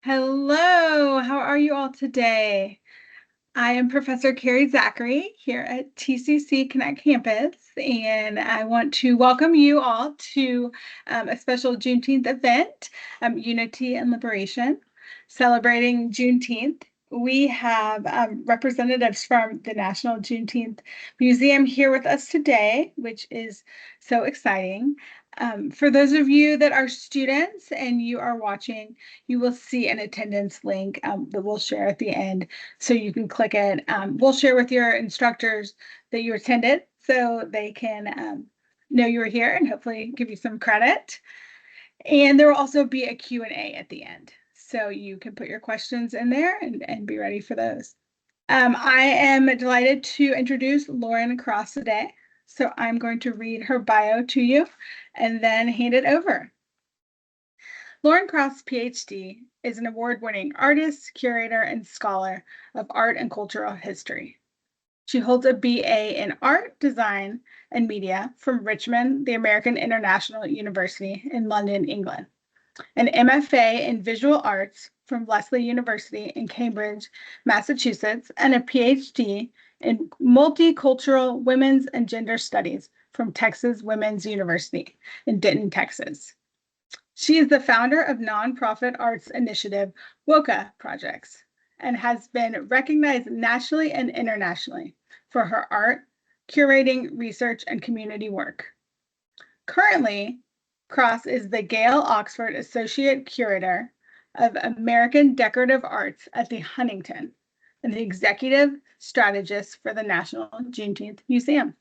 Hello, how are you all today? I am Professor Carrie Zachary here at TCC Connect Campus, and I want to welcome you all to a special Juneteenth event, Unity and Liberation, celebrating Juneteenth. We have representatives from the National Juneteenth Museum here with us today, which is so exciting. For those of you that are students and you are watching, you will see an attendance link that we'll share at the end, so you can click it. We'll share with your instructors that you attended so they can know you were here and hopefully give you some credit. And there will also be a Q&A at the end, so you can put your questions in there and be ready for those. I am delighted to introduce Lauren Cross today. So I'm going to read her bio to you and then hand it over. Lauren Cross, PhD, is an award-winning artist, curator, and scholar of art and cultural history. She holds a BA in art, design, and media from Richmond, the American International University in London, England, an MFA in visual arts from Lesley University in Cambridge, Massachusetts, and a PhD in multicultural women's and gender studies from Texas Women's University in Denton, Texas. She is the founder of nonprofit arts initiative WOCA Projects and has been recognized nationally and internationally for her art, curating, research, and community work. Currently, Cross is the Gail Oxford Associate Curator of American Decorative Arts at the Huntington and the Executive Strategist for the National Juneteenth Museum.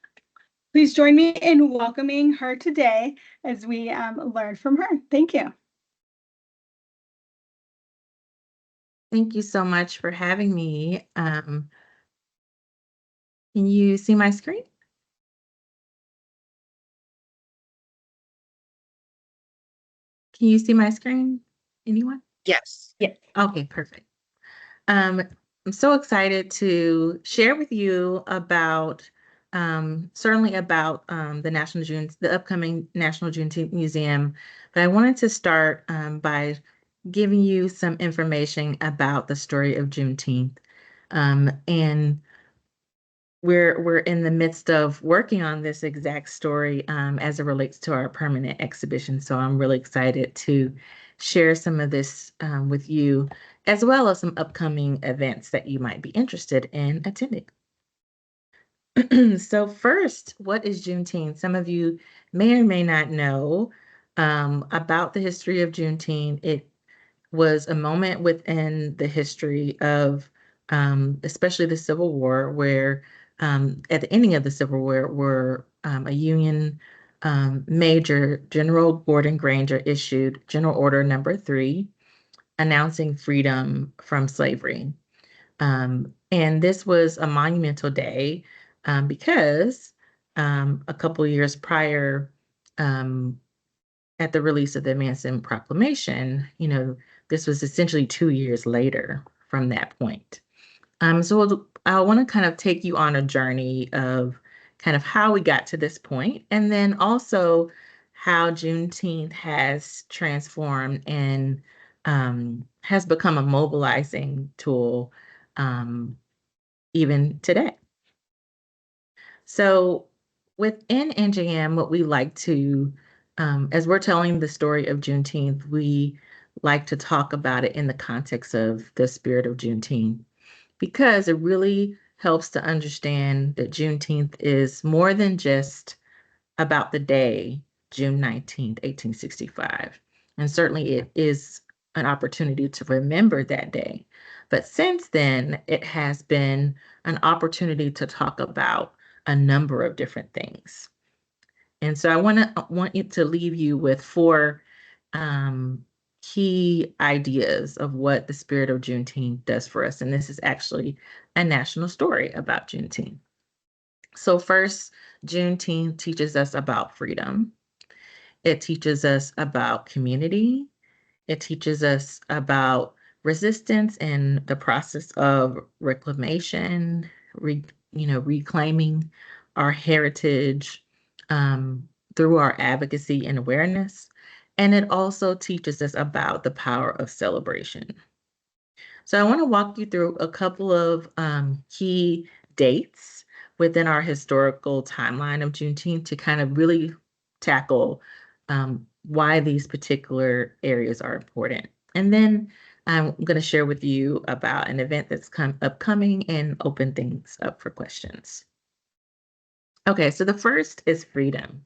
Please join me in welcoming her today as we learn from her. Thank you. Thank you so much for having me. Can you see my screen? Can you see my screen? Anyone? Yes. Yes. Okay, perfect. I'm so excited to share with you about certainly about the upcoming National Juneteenth Museum. But I wanted to start by giving you some information about the story of Juneteenth. And we're in the midst of working on this exact story as it relates to our permanent exhibition. So I'm really excited to share some of this with you, as well as some upcoming events that you might be interested in attending. So first, what is Juneteenth? Some of you may or may not know about the history of Juneteenth. It was a moment within the history of especially the Civil War, where at the ending of the Civil War, where a Union Major General Gordon Granger issued General Order Number 3, announcing freedom from slavery. And this was a monumental day because a couple years prior, at the release of the Emancipation Proclamation, this was essentially 2 years later from that point. So I want to kind of take you on a journey of kind of how we got to this point, and then also how Juneteenth has transformed and has become a mobilizing tool even today. So within NJM, what we like to, as we're telling the story of Juneteenth, we like to talk about it in the context of the spirit of Juneteenth, because it really helps to understand that Juneteenth is more than just about the day, June 19th, 1865. And certainly it is an opportunity to remember that day. But since then, it has been an opportunity to talk about a number of different things. And so I want you to leave you with 4 key ideas of what the spirit of Juneteenth does for us. And this is actually a national story about Juneteenth. So first, Juneteenth teaches us about freedom. It teaches us about community. It teaches us about resistance and the process of reclamation, reclaiming our heritage through our advocacy and awareness. And it also teaches us about the power of celebration. So I want to walk you through a couple of key dates within our historical timeline of Juneteenth to kind of really tackle why these particular areas are important. And then I'm going to share with you about an event that's upcoming and open things up for questions. Okay, so the first is freedom.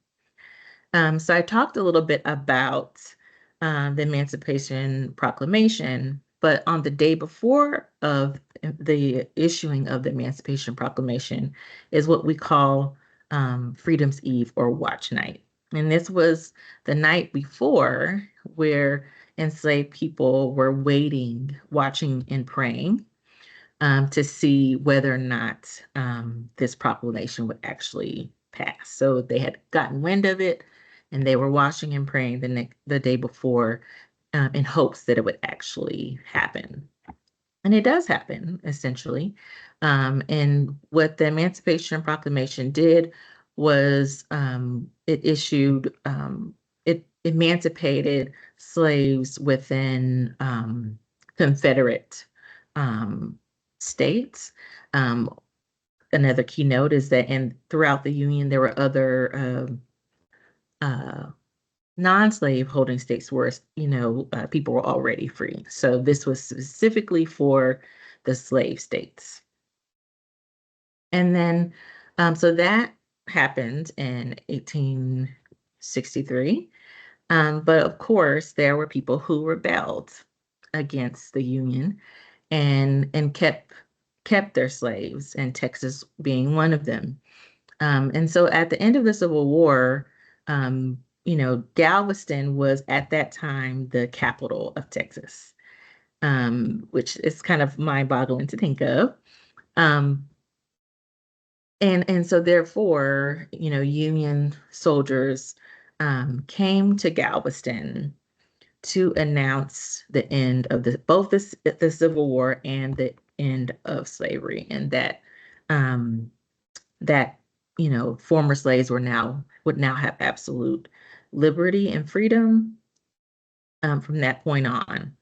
So I talked a little bit about the Emancipation Proclamation, but on the day before of the issuing of the Emancipation Proclamation is what we call Freedom's Eve or Watch Night. And this was the night before where enslaved people were waiting, watching, and praying to see whether or not this proclamation would actually pass. So they had gotten wind of it and they were watching and praying the day before in hopes that it would actually happen. And it does happen, essentially. And what the Emancipation Proclamation did was it issued, it emancipated slaves within Confederate um, states. Um, Another keynote is that throughout the Union, there were other uh, non-slave holding states where, people were already free. So this was specifically for the slave states. And then, so that happened in 1863. But of course, there were people who rebelled against the Union and kept their slaves, and Texas being one of them. And so at the end of the Civil War, Galveston was at that time the capital of Texas, which is kind of mind-boggling to think of. Um, and so therefore, Union soldiers came to Galveston to announce the end of both the Civil War and the end of slavery, and um, that former slaves would now have absolute liberty and freedom from that point on.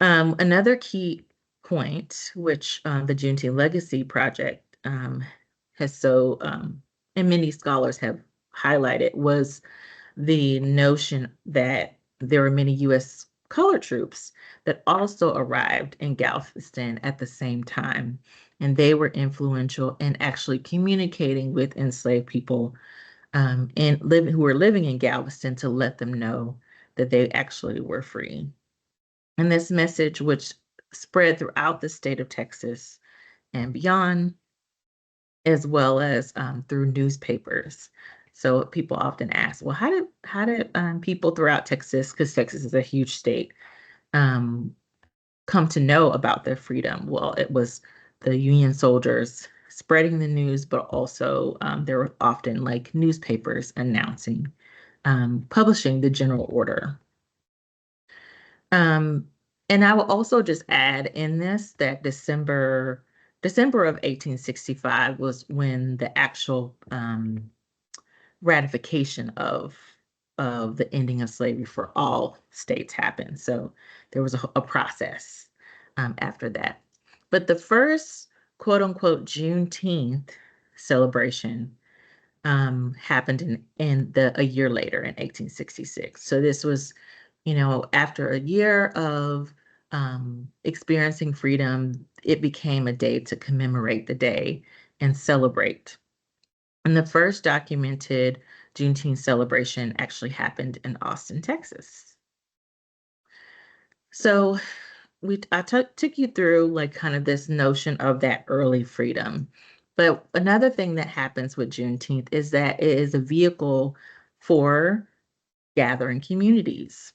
Another key point, which the Juneteenth Legacy Project has and many scholars have highlighted, was the notion that there were many U.S. colored troops that also arrived in Galveston at the same time. And they were influential in actually communicating with enslaved people who were living in Galveston to let them know that they actually were free. And this message, which spread throughout the state of Texas and beyond, as well as through newspapers. So people often ask, well, how did people throughout Texas, because Texas is a huge state, come to know about their freedom? Well, it was the Union soldiers spreading the news, but also there were often like newspapers announcing, publishing the general order. And I will also just add in this that December of 1865 was when the actual ratification of the ending of slavery for all states happened. So there was a process after that. But the first quote unquote Juneteenth celebration happened a year later in 1866. So this was, after a year of experiencing freedom, it became a day to commemorate the day and celebrate. And the first documented Juneteenth celebration actually happened in Austin, Texas. So I took you through like kind of this notion of that early freedom. But another thing that happens with Juneteenth is that it is a vehicle for gathering communities.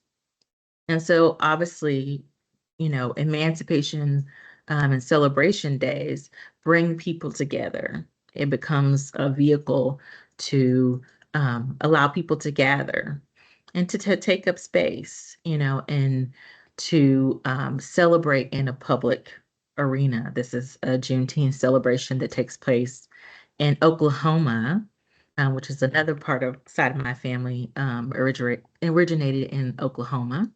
And so obviously, emancipation and celebration days bring people together. It becomes a vehicle to allow people to gather and to take up space, and to celebrate in a public arena. This is a Juneteenth celebration that takes place in Oklahoma, which is another side of my family, originated in Oklahoma.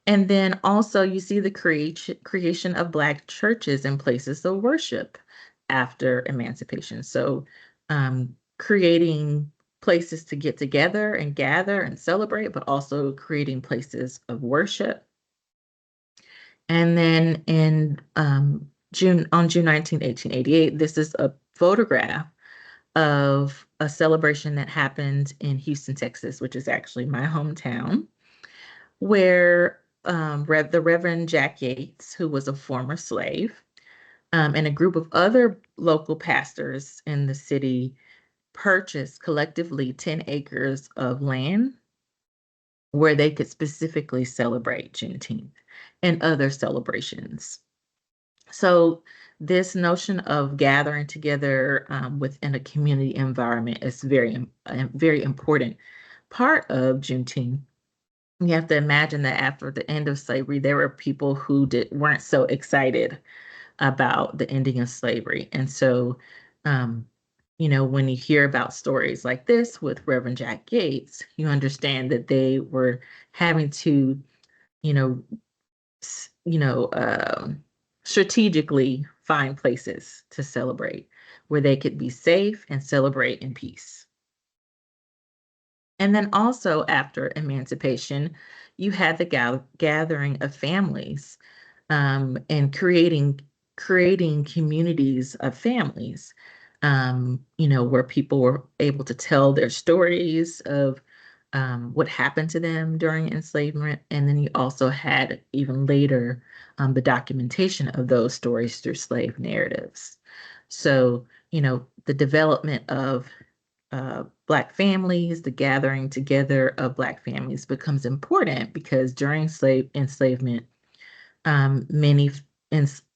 And then also you see the creation of Black churches and places of worship after emancipation. So creating places to get together and gather and celebrate, but also creating places of worship. And then on June 19, 1888, this is a photograph of a celebration that happened in Houston, Texas, which is actually my hometown, where the Reverend Jack Yates, who was a former slave, and a group of other local pastors in the city purchased collectively 10 acres of land where they could specifically celebrate Juneteenth and other celebrations. So this notion of gathering together within a community environment is very important part of Juneteenth. You have to imagine that after the end of slavery, there were people who weren't so excited about the ending of slavery. And so, um, when you hear about stories like this with Reverend Jack Yates, you understand that they were having to, you know, s- you know, um, strategically find places to celebrate where they could be safe and celebrate in peace. And then also after emancipation, you had the gathering of families and creating communities of families, where people were able to tell their stories of what happened to them during enslavement. And then you also had even later the documentation of those stories through slave narratives. So, the development of Black families, the gathering together of Black families becomes important because during slave enslavement, many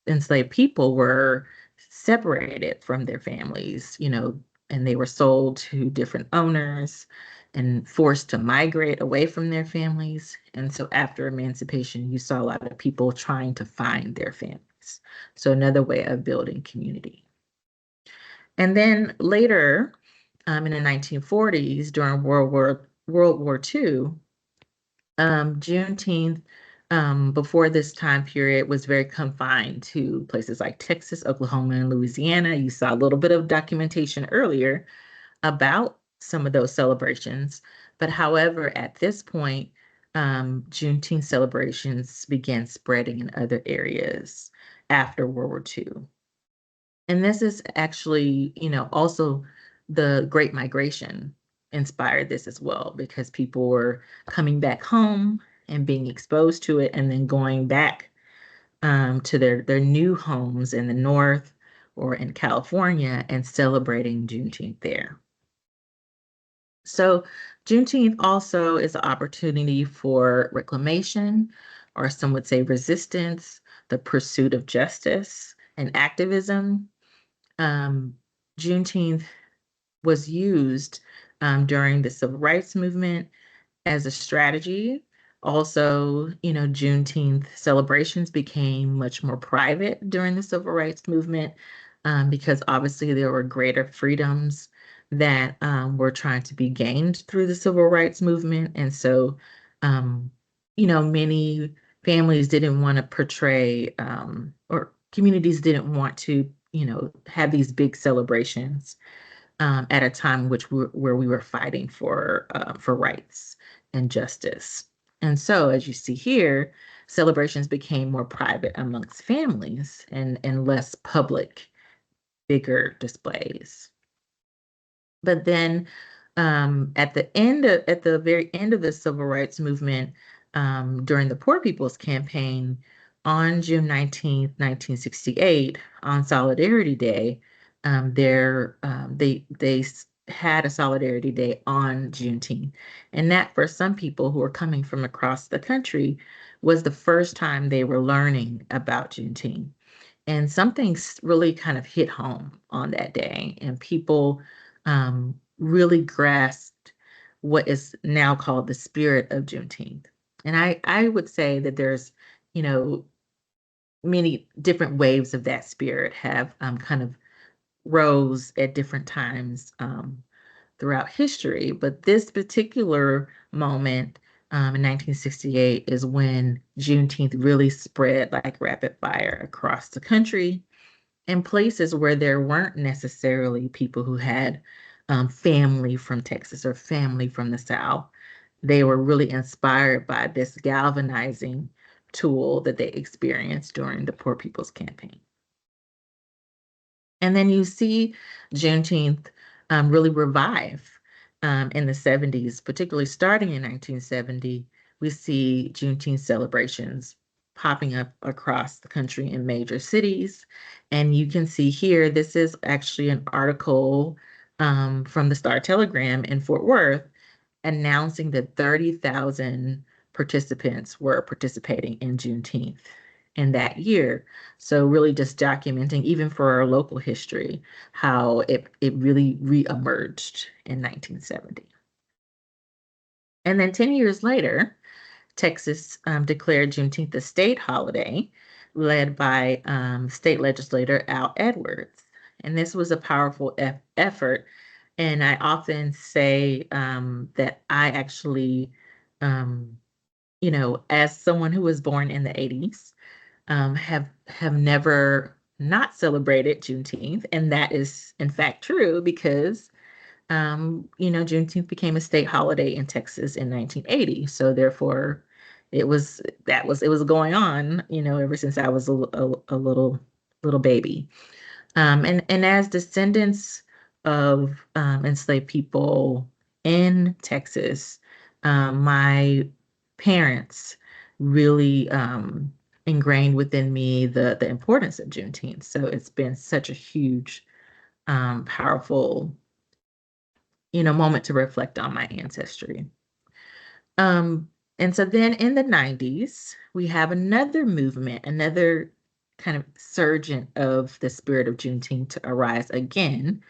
enslaved people were separated from their families, and they were sold to different owners and forced to migrate away from their families. And so after emancipation, you saw a lot of people trying to find their families. So another way of building community. And then later, in the 1940s, during World War II, Juneteenth, before this time period, was very confined to places like Texas, Oklahoma, and Louisiana. You saw a little bit of documentation earlier about some of those celebrations. But however, at this point, Juneteenth celebrations began spreading in other areas after World War II. And this is actually, also the Great Migration inspired this as well because people were coming back home and being exposed to it and then going back to their new homes in the North or in California and celebrating Juneteenth there. So Juneteenth also is an opportunity for reclamation, or some would say resistance, the pursuit of justice, and activism. um, Juneteenth was used during the Civil Rights Movement as a strategy. Also, Juneteenth celebrations became much more private during the Civil Rights Movement because obviously there were greater freedoms that were trying to be gained through the Civil Rights Movement. And so, um, many families didn't want to portray, or communities didn't want to, have these big celebrations at a time where we were fighting for rights and justice. And so, as you see here, celebrations became more private amongst families and less public, bigger displays. But then at the very end of the civil rights movement, during the Poor People's Campaign on June 19th, 1968, on Solidarity Day, they had a Solidarity Day on Juneteenth. And that for some people who were coming from across the country was the first time they were learning about Juneteenth. And something's really kind of hit home on that day, and people really grasped what is now called the spirit of Juneteenth. And I would say that there's, you know, many different waves of that spirit have kind of rose at different times throughout history. But this particular moment in 1968 is when Juneteenth really spread like rapid fire across the country in places where there weren't necessarily people who had family from Texas or family from the South. They were really inspired by this galvanizing tool that they experienced during the Poor People's Campaign. And then you see Juneteenth really revive in the 70s, particularly starting in 1970. We see Juneteenth celebrations popping up across the country in major cities. And you can see here, this is actually an article from the Star Telegram in Fort Worth announcing that 30,000 participants were participating in Juneteenth in that year. So really just documenting, even for our local history, how it really reemerged in 1970. And then 10 years later, Texas declared Juneteenth a state holiday, led by state legislator Al Edwards. And this was a powerful effort. And I often say that I actually, um, as someone who was born in the 80s, have never not celebrated Juneteenth, and that is in fact true because Juneteenth became a state holiday in Texas in 1980. So therefore, it was going on, ever since I was a little baby. And as descendants of enslaved people in Texas, my parents really ingrained within me the importance of Juneteenth. So it's been such a huge, powerful, moment to reflect on my ancestry. Um, and so then in the 90s, we have another movement, another kind of surgent of the spirit of Juneteenth to arise again.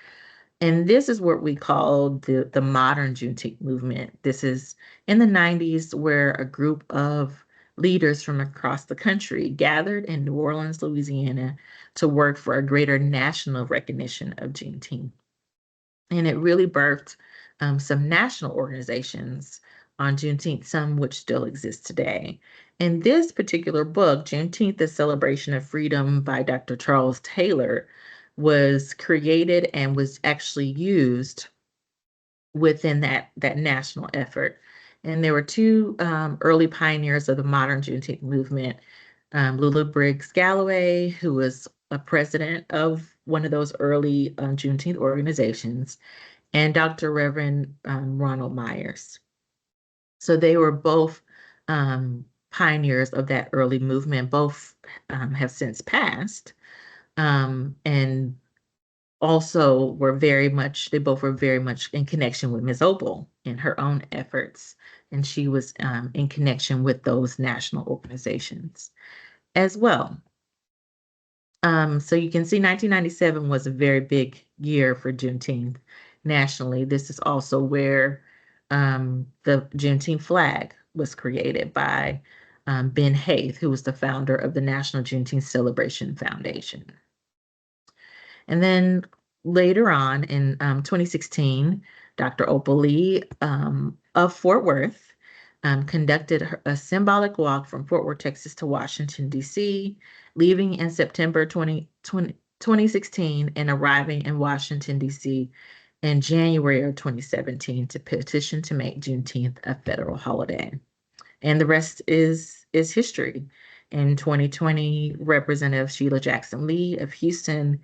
And this is what we call the modern Juneteenth movement. This is in the 90s where a group of leaders from across the country gathered in New Orleans, Louisiana, to work for a greater national recognition of Juneteenth. And it really birthed some national organizations on Juneteenth, some which still exist today. In this particular book, Juneteenth, The Celebration of Freedom by Dr. Charles Taylor, was created and was actually used within that national effort. And there were two early pioneers of the modern Juneteenth movement, Lula Briggs Galloway, who was a president of one of those early Juneteenth organizations, and Dr. Reverend Ronald Myers. So they were both pioneers of that early movement. Both have since passed, and also they both were very much in connection with Ms. Opal in her own efforts. And she was in connection with those national organizations as well. So you can see 1997 was a very big year for Juneteenth nationally. This is also where the Juneteenth flag was created by Ben Haith, who was the founder of the National Juneteenth Celebration Foundation. And then later on in 2016, Dr. Opal Lee of Fort Worth conducted a symbolic walk from Fort Worth, Texas to Washington, D.C., leaving in September 2016 and arriving in Washington, D.C. in January of 2017 to petition to make Juneteenth a federal holiday. And the rest is history. In 2020, Representative Sheila Jackson Lee of Houston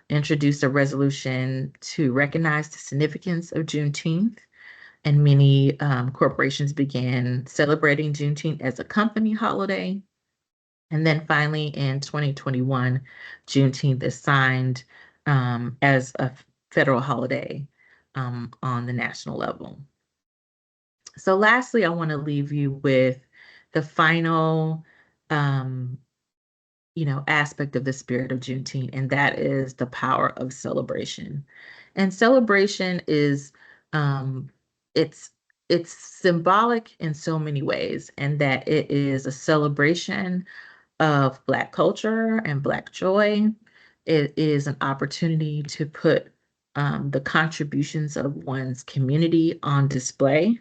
introduced a resolution to recognize the significance of Juneteenth, and many corporations began celebrating Juneteenth as a company holiday. And then finally, in 2021, Juneteenth is signed as a federal holiday on the national level. So lastly, I want to leave you with the final aspect of the spirit of Juneteenth, and that is the power of celebration. And celebration is it's it's symbolic in so many ways, and that it is a celebration of Black culture and Black joy. It is an opportunity to put the contributions of one's community on display.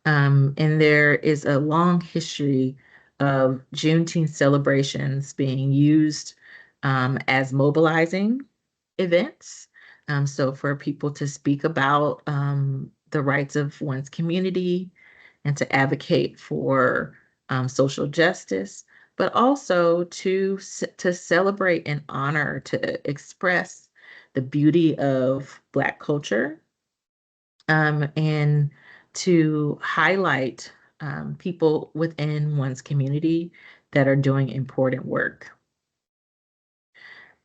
And there is a long history of Juneteenth celebrations being used as mobilizing events. So for people to speak about the rights of one's community and to advocate for social justice, but also to celebrate and honor, to express the beauty of Black culture, and to highlight people within one's community that are doing important work.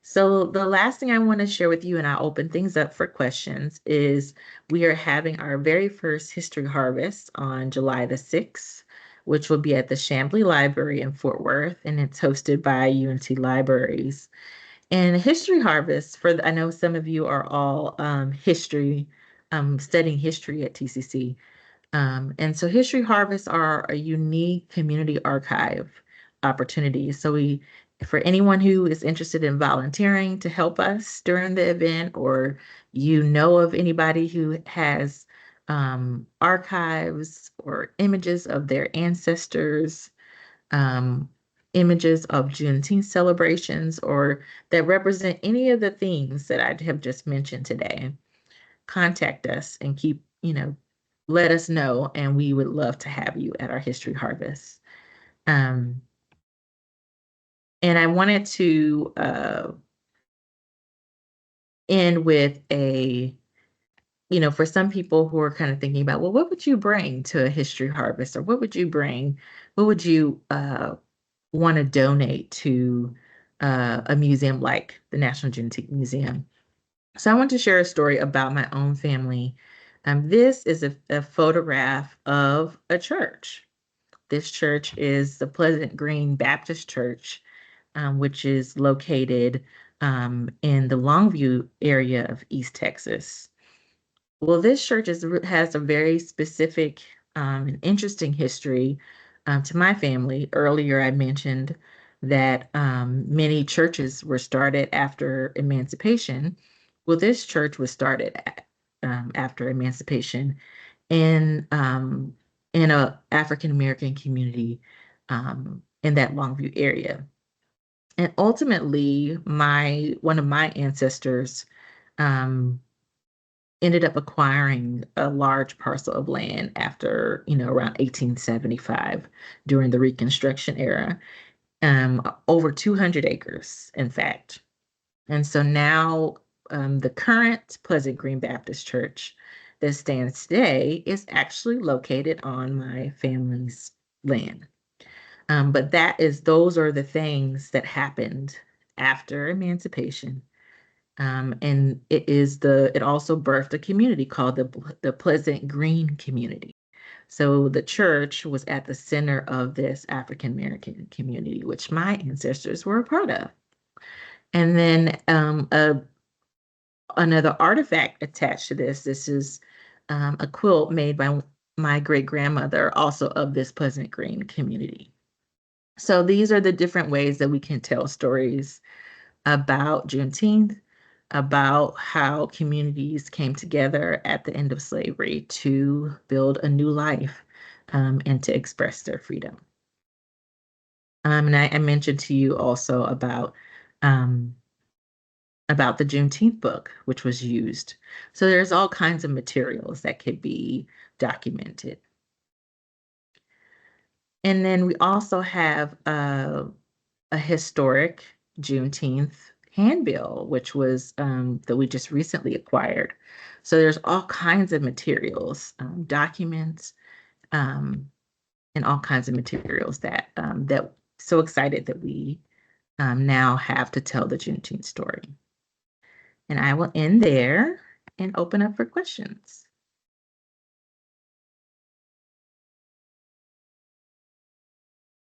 So the last thing I want to share with you, and I'll open things up for questions, is we are having our very first History Harvest on July the 6th, which will be at the Chamblee Library in Fort Worth, and it's hosted by UNT Libraries. And History Harvest, I know some of you are all studying history at TCC. And so History Harvests are a unique community archive opportunity. For anyone who is interested in volunteering to help us during the event, or you know of anybody who has archives or images of their ancestors, um, images of Juneteenth celebrations, or that represent any of the themes that I have just mentioned today, contact us and let us know, and we would love to have you at our History Harvest. And I wanted to end with for some people who are kind of thinking about, well, what would you bring to a History Harvest, or what would you want to donate to a museum like the National Juneteenth Museum? So I want to share a story about my own family. This is a photograph of a church. This church is the Pleasant Green Baptist Church, which is located in the Longview area of East Texas. Well, this church has a very specific and interesting history to my family. Earlier, I mentioned that many churches were started after emancipation. Well, this church was started after emancipation in a African American community in that Longview area. And ultimately, one of my ancestors um, ended up acquiring a large parcel of land after, around 1875 during the Reconstruction era, over 200 acres, in fact. And so now the current Pleasant Green Baptist Church that stands today is actually located on my family's land. But those are the things that happened after emancipation. And it also birthed a community called the Pleasant Green community. So the church was at the center of this African American community, which my ancestors were a part of. And then another artifact attached to this is a quilt made by my great grandmother, also of this Pleasant Green community. So these are the different ways that we can tell stories about Juneteenth, about how communities came together at the end of slavery to build a new life and to express their freedom. And I mentioned to you also about the Juneteenth book, which was used. So there's all kinds of materials that could be documented. And then we also have a historic Juneteenth handbill, which was that we just recently acquired. So there's all kinds of materials, documents, and all kinds of materials that so excited that we now have to tell the Juneteenth story. And I will end there and open up for questions.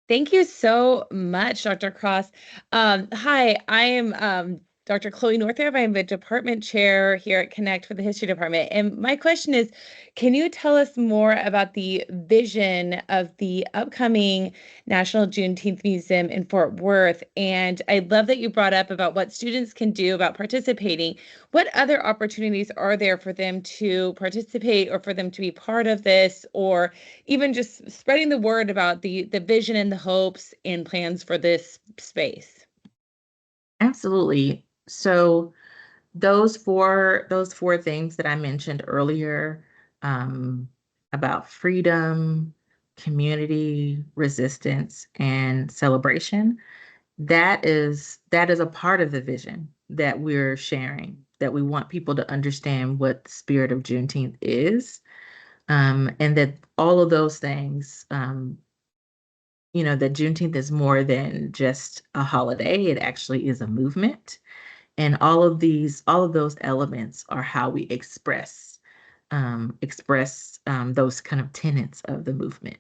Thank you so much, Dr. Cross. Hi, I am Dr. Chloe Northrup. I'm the department chair here at Connect for the History Department. And my question is, can you tell us more about the vision of the upcoming National Juneteenth Museum in Fort Worth? And I love that you brought up about what students can do about participating. What other opportunities are there for them to participate or for them to be part of this, or even just spreading the word about the vision and the hopes and plans for this space? Absolutely. So those four things that I mentioned earlier, um, about freedom, community, resistance, and celebration, that is a part of the vision that we're sharing, that we want people to understand what the spirit of Juneteenth is, and that all of those things, that Juneteenth is more than just a holiday. It actually is a movement. And all of those elements are how we express those kind of tenets of the movement.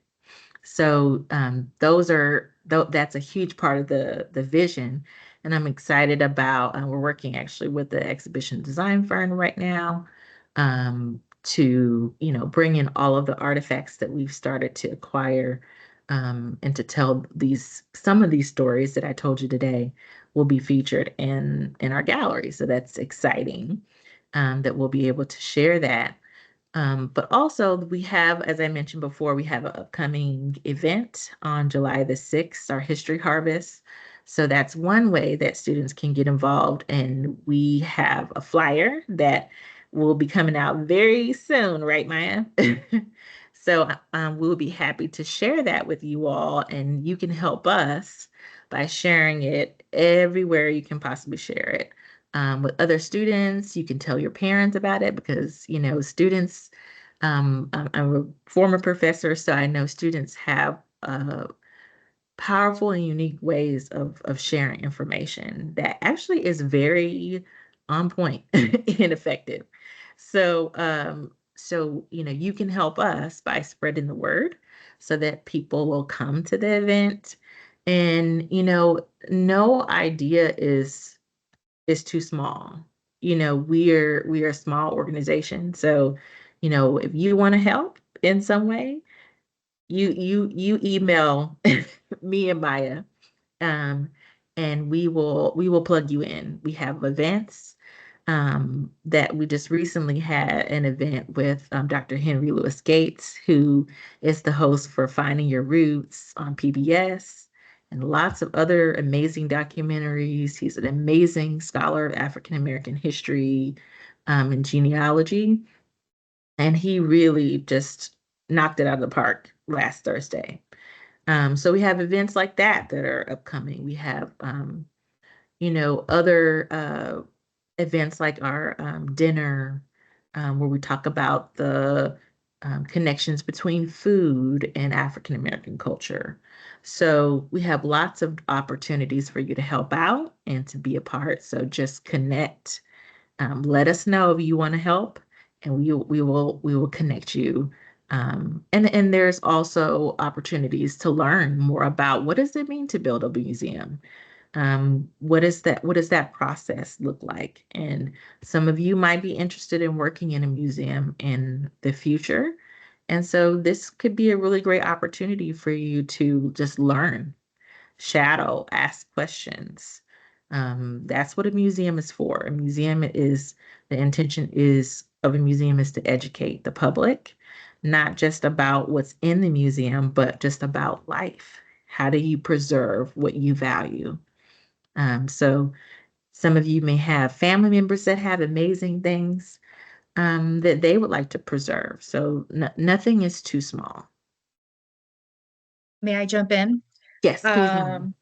So that's a huge part of the vision, and I'm excited about. We're working actually with the exhibition design firm right now, to bring in all of the artifacts that we've started to acquire, and to tell some of these stories that I told you today will be featured in our gallery. So that's exciting, that we'll be able to share that. But also we have, as I mentioned before, we have an upcoming event on July the 6th, our History Harvest. So that's one way that students can get involved. And we have a flyer that will be coming out very soon, right, Maya? So we'll be happy to share that with you all, and you can help us by sharing it everywhere you can possibly share it, with other students. You can tell your parents about it because, students, I'm a former professor, so I know students have powerful and unique ways of sharing information that actually is very on point and effective. So you can help us by spreading the word so that people will come to the event. And no idea is too small. We are a small organization. So, if you want to help in some way, you email me and Maya, um, and we will plug you in. We have events, that we just recently had an event with, Dr. Henry Louis Gates, who is the host for Finding Your Roots on PBS, and lots of other amazing documentaries. He's an amazing scholar of African American history, and genealogy, and he really just knocked it out of the park last Thursday. So we have events like that are upcoming. We have, other events like our dinner, where we talk about the connections between food and African American culture. So we have lots of opportunities for you to help out and to be a part. So just connect. Let us know if you want to help, and we will connect you. And there's also opportunities to learn more about what does it mean to build a museum. What does that process look like? And some of you might be interested in working in a museum in the future. And so this could be a really great opportunity for you to just learn, shadow, ask questions. That's what a museum is for. The intention is of a museum is to educate the public, not just about what's in the museum, but just about life. How do you preserve what you value? So some of you may have family members that have amazing things, that they would like to preserve. So nothing is too small. May I jump in? Yes, please. Ma'am.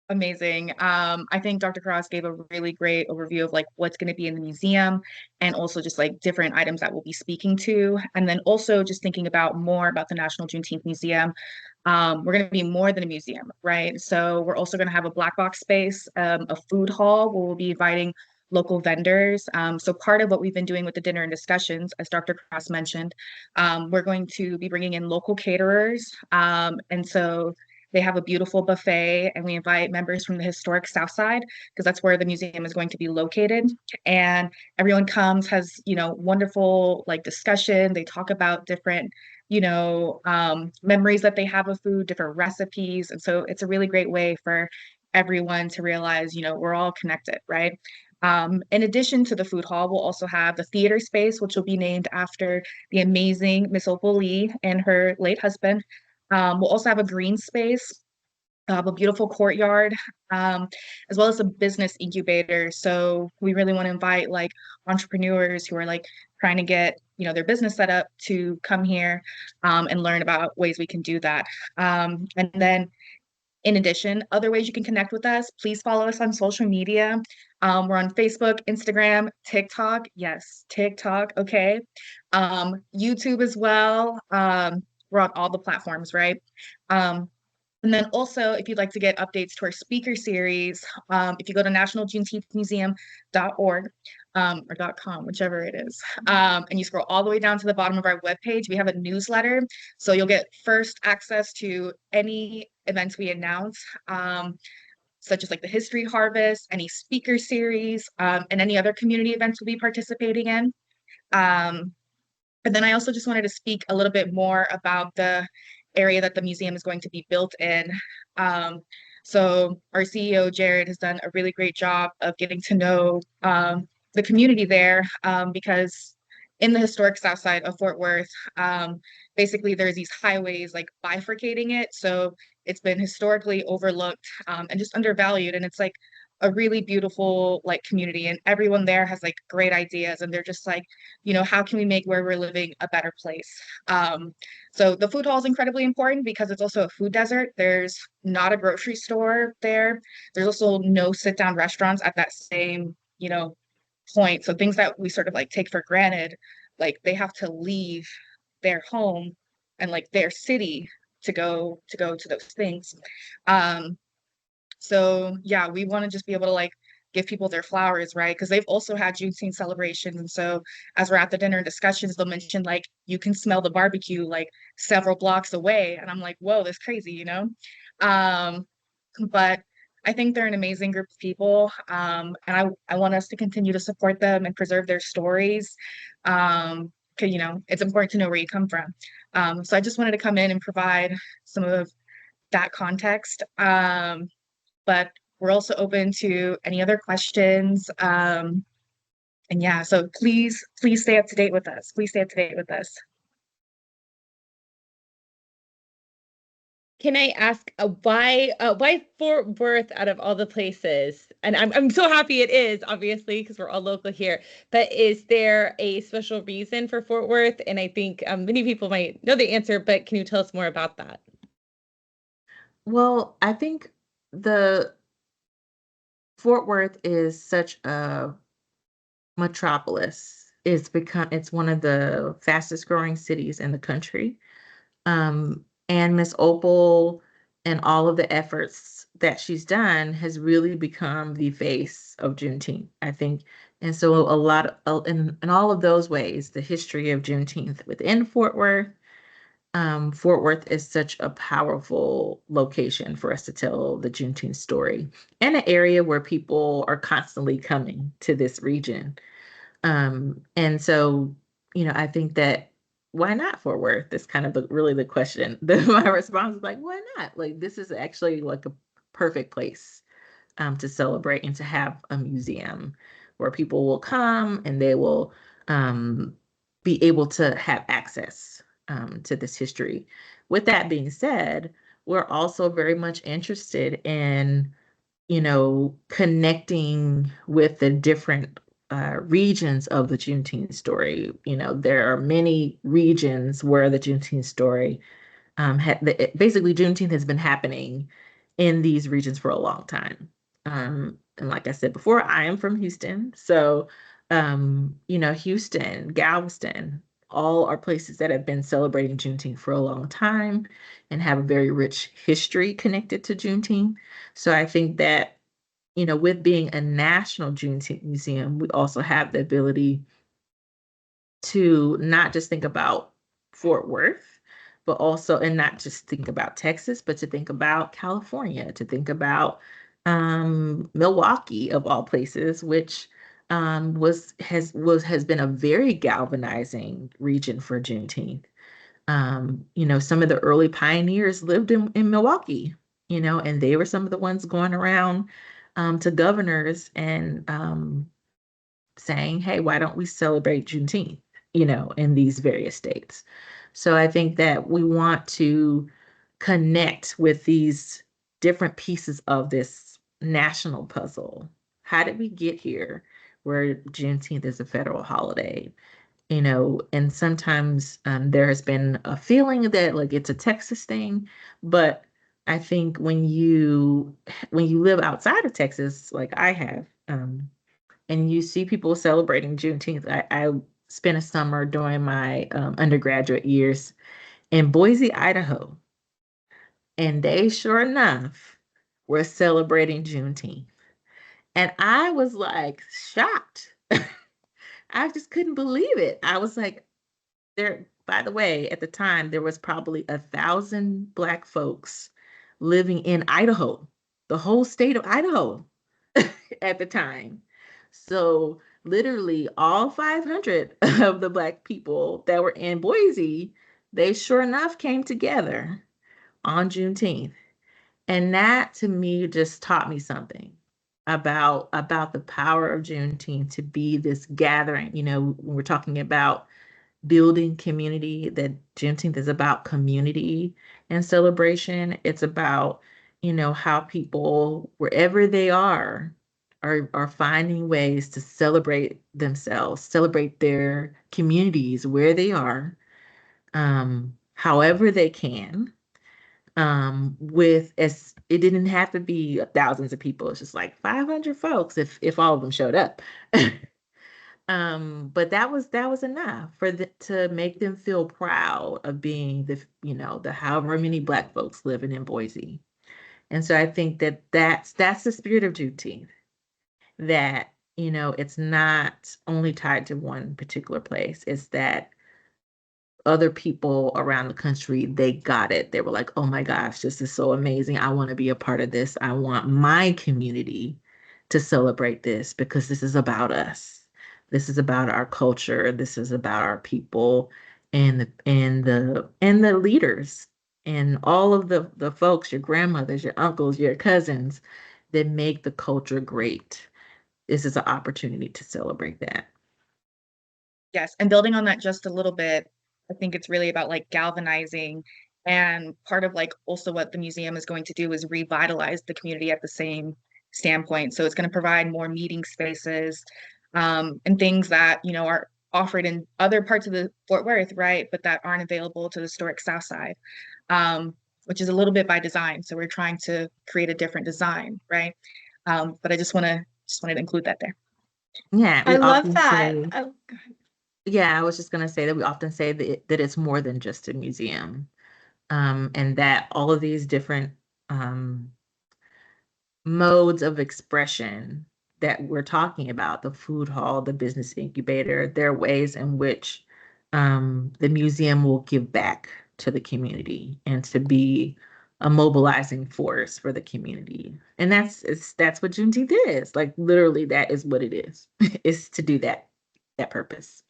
Amazing. I think Dr. Cross gave a really great overview of like what's going to be in the museum and also just like different items that we'll be speaking to. And then also just thinking about more about the National Juneteenth Museum. We're going to be more than a museum, right? So we're also going to have a black box space, a food hall where we'll be inviting local vendors. So part of what we've been doing with the dinner and discussions, as Dr. Cross mentioned, we're going to be bringing in local caterers. And so They have a beautiful buffet, and we invite members from the historic South Side because that's where the museum is going to be located. And everyone comes, has, wonderful like discussion. They talk about different, memories that they have of food, different recipes. And so it's a really great way for everyone to realize, we're all connected, right? In addition to the food hall, we'll also have the theater space, which will be named after the amazing Miss Opal Lee and her late husband. We'll also have a green space, a beautiful courtyard, as well as a business incubator. So we really want to invite like entrepreneurs who are like trying to get their business set up to come here and learn about ways we can do that. And then in addition, other ways you can connect with us, please follow us on social media. We're on Facebook, Instagram, TikTok. Yes, TikTok. Okay. YouTube as well. We're on all the platforms, right? And then also, if you'd like to get updates to our speaker series, if you go to nationaljuneteenthmuseum.org or .com, whichever it is, and you scroll all the way down to the bottom of our webpage, we have a newsletter. So you'll get first access to any events we announce, such as like the History Harvest, any speaker series, and any other community events we'll be participating in. And then I also just wanted to speak a little bit more about the area that the museum is going to be built in. So our CEO, Jared, has done a really great job of getting to know the community there because in the historic South Side of Fort Worth, basically there's these highways like bifurcating it. So it's been historically overlooked and just undervalued. And it's like a really beautiful like community, and everyone there has like great ideas, and they're just like, how can we make where we're living a better place? So the food hall is incredibly important because it's also a food desert. There's not a grocery store there. There's also no sit-down restaurants at that same, point. So things that we sort of like take for granted, like they have to leave their home and like their city to go to those things. So yeah, we want to just be able to like give people their flowers, right? Because they've also had Juneteenth celebrations. And so as we're at the dinner discussions, they'll mention like, you can smell the barbecue like several blocks away. And I'm like, whoa, that's crazy, But I think they're an amazing group of people. And I want us to continue to support them and preserve their stories. Because, it's important to know where you come from. So I just wanted to come in and provide some of that context. But we're also open to any other questions. And yeah, so please stay up to date with us. Please stay up to date with us. Can I ask why Fort Worth out of all the places? And I'm so happy it is, obviously, because we're all local here. But is there a special reason for Fort Worth? And I think many people might know the answer, but can you tell us more about that? Well, I think the Fort Worth is such a metropolis. It's one of the fastest growing cities in the country. And Miss Opal and all of the efforts that she's done has really become the face of Juneteenth, I think. And so a lot of, in all of those ways, the history of Juneteenth within Fort Worth, Fort Worth is such a powerful location for us to tell the Juneteenth story, and an area where people are constantly coming to this region. And so, I think that why not Fort Worth? That's kind of really the question. My response is like, why not? Like, this is actually like a perfect place to celebrate and to have a museum where people will come and they will be able to have access to this history. With that being said, we're also very much interested in, connecting with the different regions of the Juneteenth story. There are many regions where the Juneteenth story basically Juneteenth has been happening in these regions for a long time. And like I said before, I am from Houston. So, Houston, Galveston, all are places that have been celebrating Juneteenth for a long time and have a very rich history connected to Juneteenth. So I think that, with being a national Juneteenth museum, we also have the ability to not just think about Fort Worth, but also, and not just think about Texas, but to think about California, to think about Milwaukee of all places, which has been a very galvanizing region for Juneteenth. Some of the early pioneers lived in Milwaukee, and they were some of the ones going around to governors and saying, hey, why don't we celebrate Juneteenth, in these various states? So I think that we want to connect with these different pieces of this national puzzle. How did we get here where Juneteenth is a federal holiday? And sometimes there has been a feeling that like it's a Texas thing, but I think when you live outside of Texas, like I have, and you see people celebrating Juneteenth. I spent a summer during my undergraduate years in Boise, Idaho, and they sure enough were celebrating Juneteenth. And I was like shocked. I just couldn't believe it. I was like, by the way, at the time, there was probably 1,000 Black folks living in Idaho, the whole state of Idaho at the time. So literally all 500 of the Black people that were in Boise, they sure enough came together on Juneteenth. And that to me just taught me something about the power of Juneteenth to be this gathering. When we're talking about building community, that Juneteenth is about community and celebration. It's about, how people, wherever they are finding ways to celebrate themselves, celebrate their communities where they are, however they can. With as it didn't have to be thousands of people. It's just like 500 folks if all of them showed up. But that was enough to make them feel proud of being the however many Black folks living in Boise. And so I think that's the spirit of Juneteenth, that, it's not only tied to one particular place. It's that other people around the country, they got it. They were like, oh my gosh, this is so amazing. I want to be a part of this. I want my community to celebrate this because this is about us. This is about our culture. This is about our people and the leaders and all of the folks, your grandmothers, your uncles, your cousins that make the culture great. This is an opportunity to celebrate that. Yes, and building on that just a little bit, I think it's really about like galvanizing, and part of like also what the museum is going to do is revitalize the community at the same standpoint. So it's going to provide more meeting spaces, and things that, are offered in other parts of the Fort Worth, right? But that aren't available to the historic South Side, which is a little bit by design. So we're trying to create a different design, right? But I just wanted to include that there. Yeah, I love that. Yeah, I was just going to say that we often say that it's more than just a museum, and that all of these different modes of expression that we're talking about, the food hall, the business incubator, there are ways in which the museum will give back to the community and to be a mobilizing force for the community. And that's what Juneteenth is. Like literally, that is what it is, is to do that purpose.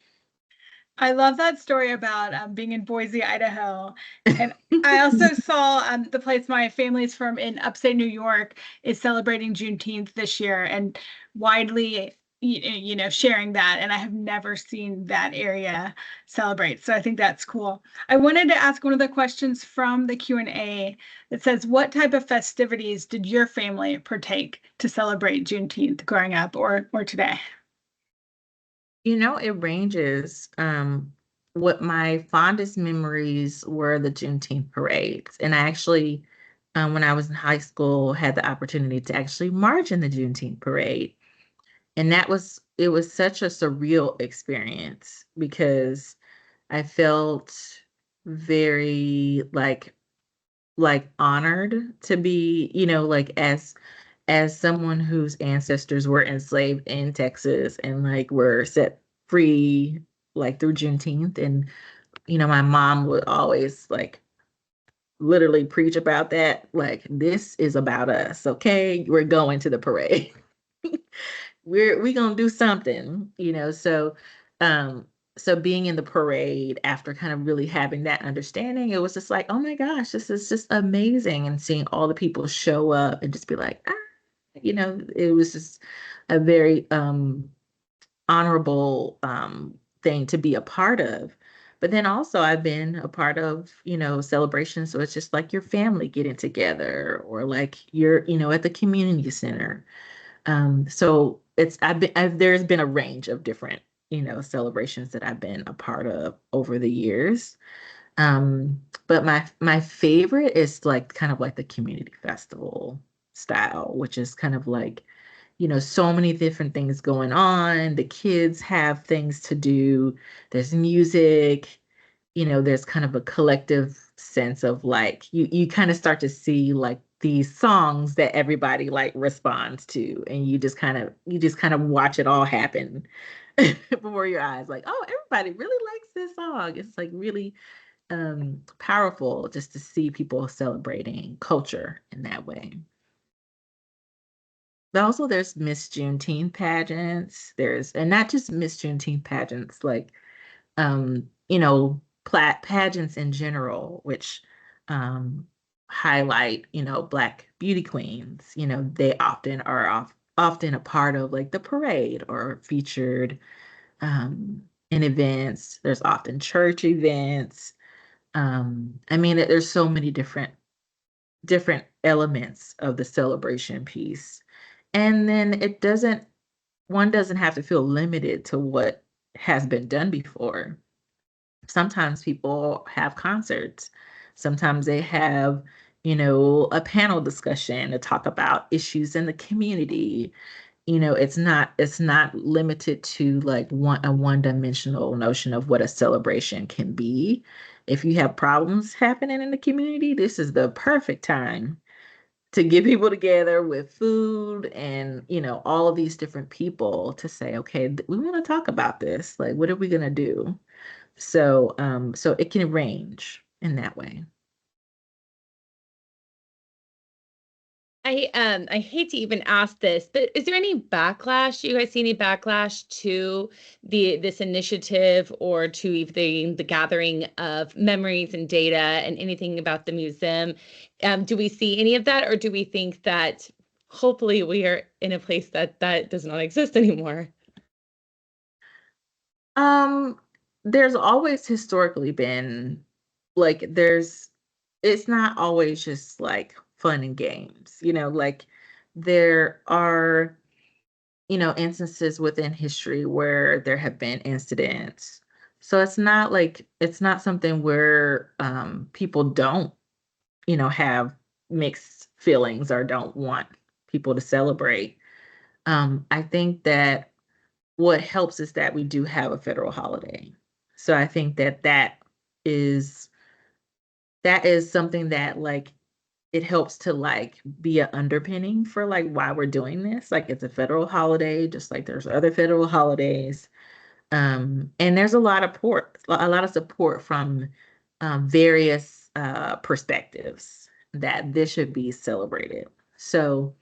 I love that story about being in Boise, Idaho. And I also saw the place my family's from in upstate New York is celebrating Juneteenth this year and widely, sharing that. And I have never seen that area celebrate. So I think that's cool. I wanted to ask one of the questions from the Q&A that says, what type of festivities did your family partake to celebrate Juneteenth growing up or today? It ranges. What my fondest memories were the Juneteenth parades. And I actually, when I was in high school, had the opportunity to actually march in the Juneteenth parade. And it was such a surreal experience because I felt very like honored to be, like as someone whose ancestors were enslaved in Texas and like were set free like through Juneteenth. And my mom would always like literally preach about that. Like, this is about us, okay? We're going to the parade. We're gonna do something, you know. Um, so being in the parade after kind of really having that understanding, it was just like, oh my gosh, this is just amazing. And seeing all the people show up and just be like, ah, you know, it was just a very honorable thing to be a part of. But then also I've been a part of, you know, celebrations. So it's just like your family getting together, or like you're, you know, at the community center. So there's been a range of different, you know, celebrations that I've been a part of over the years. But my favorite is like kind of like the community festival style, which is kind of like, you know, so many different things going on. The kids have things to do. There's music, you know, there's kind of a collective sense of like you kind of start to see like these songs that everybody like responds to, and you just kind of watch it all happen before your eyes. Like, oh, everybody really likes this song. It's like really powerful just to see people celebrating culture in that way. But also there's Miss Juneteenth pageants. And not just Miss Juneteenth pageants, like you know, pageants in general, which um highlight, you know, Black beauty queens. You know, they often a part of like the parade or featured in events. There's often church events. I mean, there's so many different elements of the celebration piece. And then one doesn't have to feel limited to what has been done before. Sometimes people have concerts. Sometimes they have, you know, a panel discussion to talk about issues in the community. You know, it's not limited to like a one-dimensional notion of what a celebration can be. If you have problems happening in the community, this is the perfect time to get people together with food and, you know, all of these different people to say, okay, we want to talk about this. Like, what are we going to do? So it can range in that way. I hate to even ask this, but is there any backlash? Do you guys see any backlash to this initiative, or to even the gathering of memories and data and anything about the museum? Do we see any of that, or do we think that hopefully we are in a place that does not exist anymore? Um, there's always historically been like it's not always just like fun and games, you know, like there are, you know, instances within history where there have been incidents. So it's not something where people don't, you know, have mixed feelings or don't want people to celebrate. I think that what helps is that we do have a federal holiday. So I think that is that is something that like it helps to like be an underpinning for like why we're doing this. Like, it's a federal holiday, just like there's other federal holidays. And there's a lot of support from various perspectives that this should be celebrated. So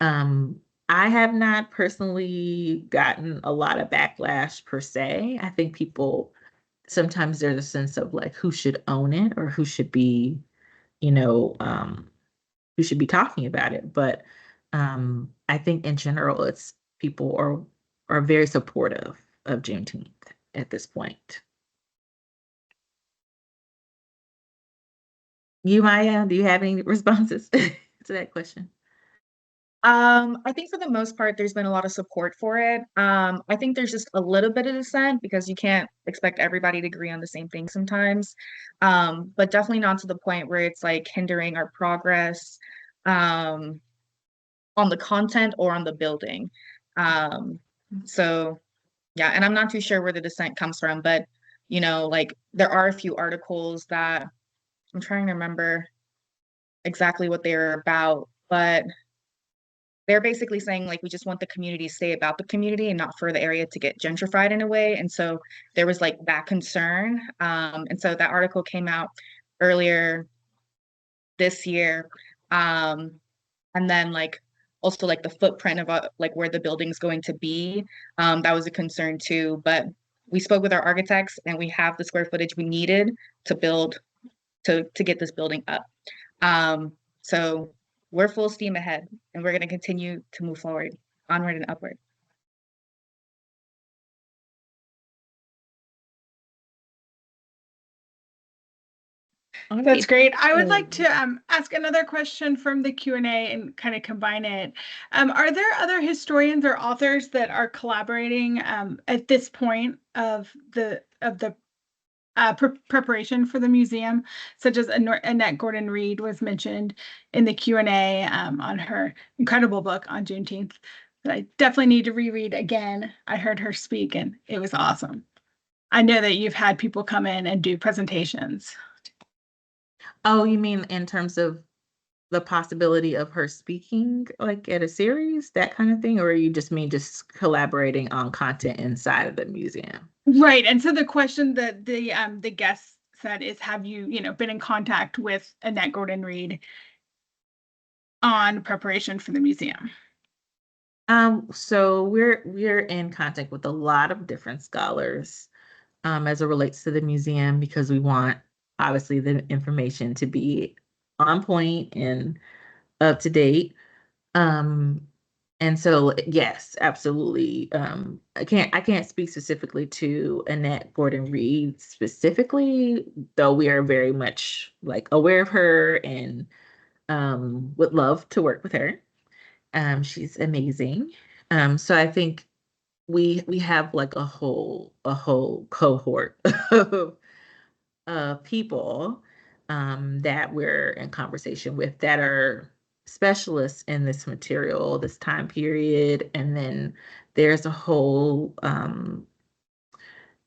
I have not personally gotten a lot of backlash per se. I think people sometimes there's a sense of like who should own it, or who should be, you know, who should be talking about it. But I think in general, it's people are very supportive of Juneteenth at this point. You, Maya, do you have any responses to that question? I think for the most part, there's been a lot of support for it. I think there's just a little bit of dissent because you can't expect everybody to agree on the same thing sometimes. But definitely not to the point where it's like hindering our progress um, on the content or on the building. Um, so yeah, and I'm not too sure where the dissent comes from, but you know, like there are a few articles that I'm trying to remember exactly what they were about, but they're basically saying like we just want the community to stay about the community and not for the area to get gentrified in a way. And so there was like that concern. And so that article came out earlier this year. And then like also like the footprint of like where the building's going to be. That was a concern too. But we spoke with our architects and we have the square footage we needed to build to get this building up. So we're full steam ahead and we're going to continue to move forward, onward and upward. That's great. I would like to ask another question from the Q&A and kind of combine it. Are there other historians or authors that are collaborating at this point of the preparation for the museum, such as Annette Gordon-Reed was mentioned in the Q&A on her incredible book on Juneteenth that I definitely need to reread again. I heard her speak and it was awesome. I know that you've had people come in and do presentations. Oh, you mean in terms of the possibility of her speaking like at a series, that kind of thing? Or you just mean just collaborating on content inside of the museum? Right. And so the question that the guest said is, have you been in contact with Annette Gordon-Reed on preparation for the museum? So we're in contact with a lot of different scholars as it relates to the museum, because we want obviously the information to be on point and up to date. And so yes, absolutely. I can't speak specifically to Annette Gordon-Reed specifically, though we are very much like aware of her and would love to work with her. She's amazing. So I think we have like a whole cohort of people that we're in conversation with that are specialists in this material, this time period. And then there's a whole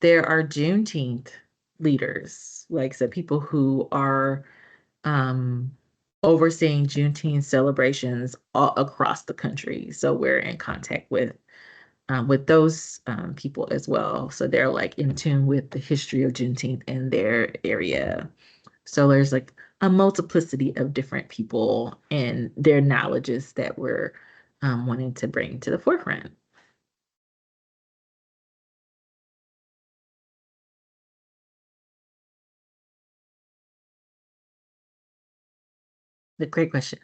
there are Juneteenth leaders, like so people who are overseeing Juneteenth celebrations all across the country. So we're in contact with those people as well. So they're like in tune with the history of Juneteenth in their area. So there's like a multiplicity of different people and their knowledges that we're wanting to bring to the forefront. The great question.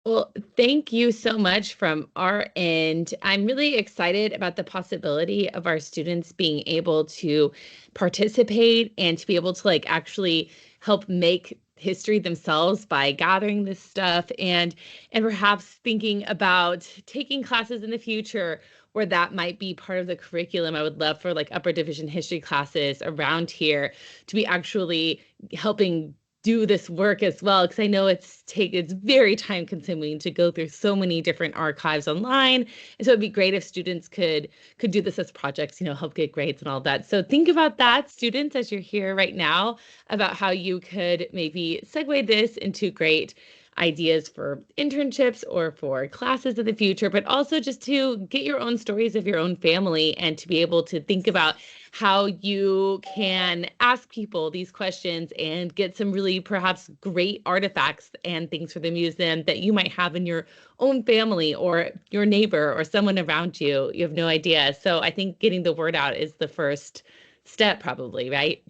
Well, thank you so much from our end. I'm really excited about the possibility of our students being able to participate and to be able to like actually help make history themselves by gathering this stuff and perhaps thinking about taking classes in the future where that might be part of the curriculum. I would love for like upper division history classes around here to be actually helping do this work as well, because I know it's very time consuming to go through so many different archives online. And so it'd be great if students could do this as projects, help get grades and all that. So think about that, students, as you're here right now, about how you could maybe segue this into great ideas for internships or for classes in the future, but also just to get your own stories of your own family and to be able to think about how you can ask people these questions and get some really perhaps great artifacts and things for the museum that you might have in your own family or your neighbor or someone around you. You have no idea. So I think getting the word out is the first step probably, right?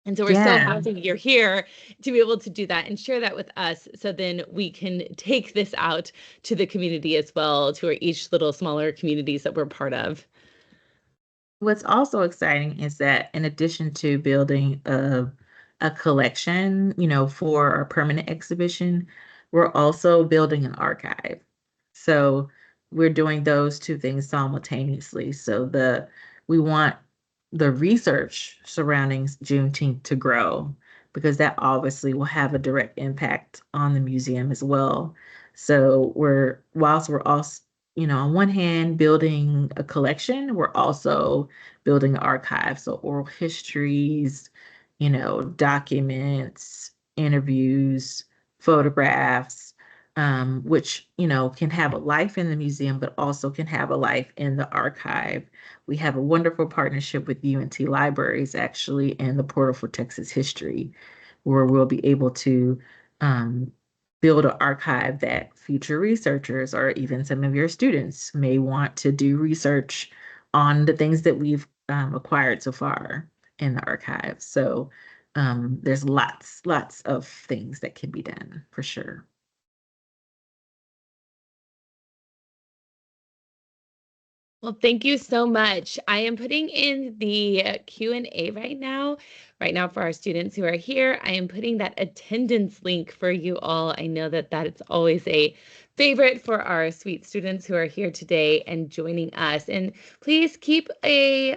And so we're so happy you're here to be able to do that and share that with us. So then we can take this out to the community as well, to our each little smaller communities that we're part of. What's also exciting is that in addition to building a collection, for our permanent exhibition, we're also building an archive. So we're doing those two things simultaneously. So we want the research surrounding Juneteenth to grow, because that obviously will have a direct impact on the museum as well. So whilst we're also, on one hand building a collection, we're also building an archive. So oral histories, documents, interviews, photographs, which, can have a life in the museum, but also can have a life in the archive. We have a wonderful partnership with UNT Libraries, actually, and the Portal for Texas History. where we'll be able to build an archive that future researchers or even some of your students may want to do research on the things that we've acquired so far in the archive. So there's lots of things that can be done for sure. Well, thank you so much. I am putting in the Q&A right now for our students who are here. I am putting that attendance link for you all. I know that it's always a favorite for our sweet students who are here today and joining us. And please I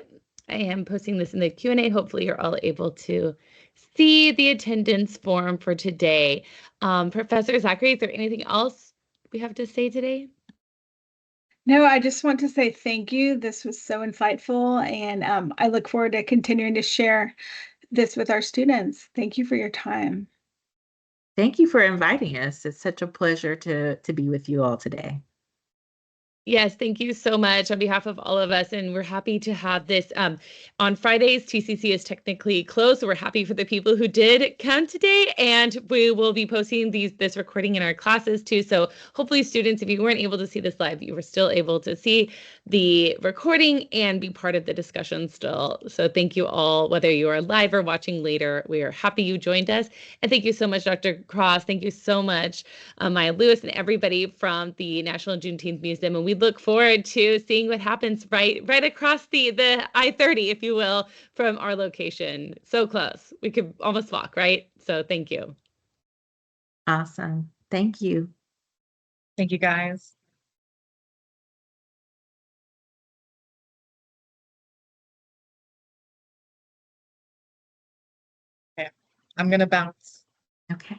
am posting this in the Q&A. Hopefully you're all able to see the attendance form for today. Professor Zachary, is there anything else we have to say today? No, I just want to say thank you. This was so insightful, and I look forward to continuing to share this with our students. Thank you for your time. Thank you for inviting us. It's such a pleasure to be with you all today. Yes, thank you so much on behalf of all of us. And we're happy to have this on Fridays. TCC is technically closed, so we're happy for the people who did come today. And we will be posting this recording in our classes too. So hopefully students, if you weren't able to see this live, you were still able to see the recording and be part of the discussion still. So thank you all, whether you are live or watching later. We are happy you joined us. And thank you so much, Dr. Cross. Thank you so much, Maya Lewis, and everybody from the National Juneteenth Museum. And we look forward to seeing what happens right across the I-30, if you will, from our location. So close. We could almost walk, right? So thank you. Awesome. Thank you. Thank you, guys. Okay, I'm gonna bounce. Okay.